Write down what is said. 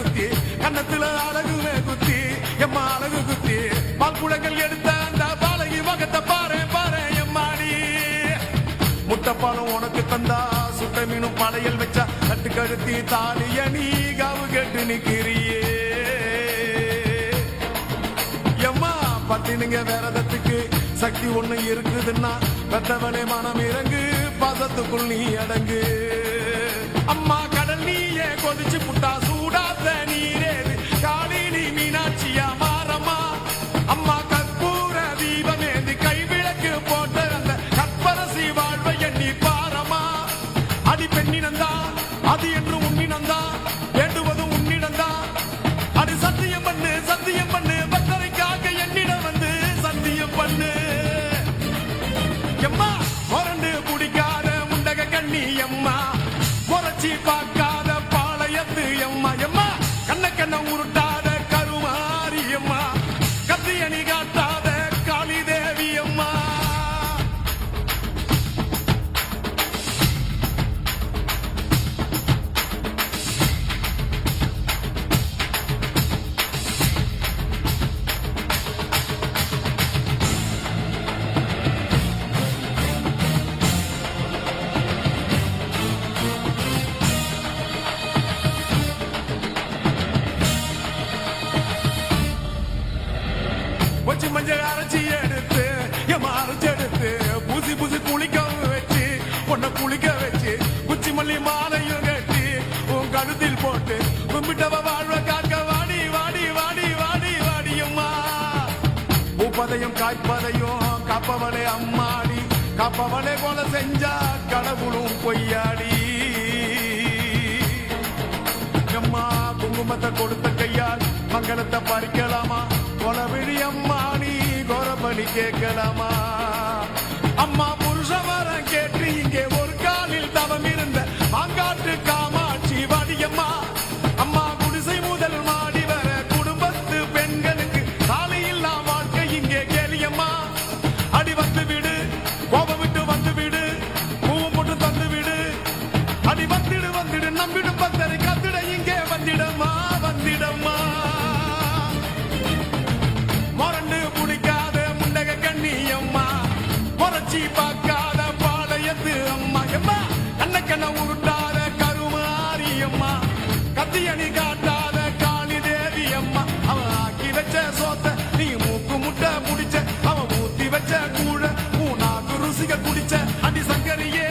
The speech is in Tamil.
சுத்தி கண்ணத்துல அழகுமே குத்தி எம்மா அழகு குத்தி பால்குளங்கள் எடுத்த அந்த பாலகி மகத்தை பாரு பாரு எம்மாடி முட்டைப்பாலம் உனக்கு தந்தா சுட்ட மீனும் படையல் வச்சா கட்டு கழுத்தி தாலிய நீ காவு கேட்டு நிக்கிறியே எம்மா பத்தினுங்க வேறதத்துக்கு சக்தி ஒண்ணு இருக்குதுன்னா பெத்தவளே மனம் இறங்கு பாசத்துக்குள் நீ அடங்கு அம்மா கடல் நீயே கொதிச்சு புட்டா சூடாத்த நீரேது காளி நீ மீனாட்சியா மாறம்மா அம்மா கற்பூர தீபமேந்தி கைவிளக்கு போட்ட அந்த கற்பரசி வாழ்வை எண்ணி பாரம்மா அடி பெண்ணினந்தா அது என்று உன்னினந்தா வேண்டுவதும் உன்னிடந்தா அடி சத்தியம் பண்ணு பக்தரைக்காக என்னிடம் வந்து சத்தியம் பண்ணு எம்மா முரண்டு குடிக்காத முண்டக கண்ணி எம்மா முறைச்சி பார்க்காத பாளையத்து எம்மா எம்மா கண்ண உருட்டாத கருமாரி எம்மா கத்தியணி காட்டாத காளி தேவி அம்மா வச்சு மஞ்சள் அரைச்சி எடுத்து எம்மா அரைச்சி எடுத்து பூசி குளிக்க வச்சு பொண்ணை குளிக்க வச்சு குச்சி மல்லி மாலையும் கட்டி உன் கழுத்தில் போட்டு கும்பிட்டவ வாழ்வ காக்க வாடி வாடி வாடி வாடி வாடி அம்மா பூப்பதையும் காய்ப்பதையும் காப்பவளே அம்மாடி காப்பவளே கொலை செஞ்சா கடவுளும் பொய்யாடி அம்மா குங்குமத்தை கொடுத்த கையால் மங்களத்தை பறிக்கலாமா கொலவிழி அம்மா நீ கோரபலி கேட்கலாமா அம்மா புருஷ வரம் கேட்டு இங்கே ஒரு காலில் தவம் இருந்த மாங்காட்டு காமாட்சி வாடியம்மா அம்மா குடிசை முதல் மாடி வர குடும்பத்து பெண்களுக்கு சாலையில்லா வாழ்க்கை இங்கே கேளியம்மா அடி வந்து விடு கோபம் விட்டு வந்து விடு பூவும் போட்டு தந்து விடு அடி வந்துடு நம்பிடும் பக்தரை கத்திட இங்கே வந்திடம்மா மொரண்டு புடிக்காத முண்டக கண்ணி அம்மா முறைச்சி பார்க்காத பாளையத்து அம்மா எம்மா கண்ண உருட்டாத கருமாரி அம்மா கத்தியணி காட்டாத காளி தேவி அம்மா அவன் ஆக்கி வச்ச சோத்த நீ மூக்கு முட்டை புடிச்ச அவன் ஊத்தி வச்ச கூழ பூனாக்கு ருசிக குடிச்ச அடி சங்கரியே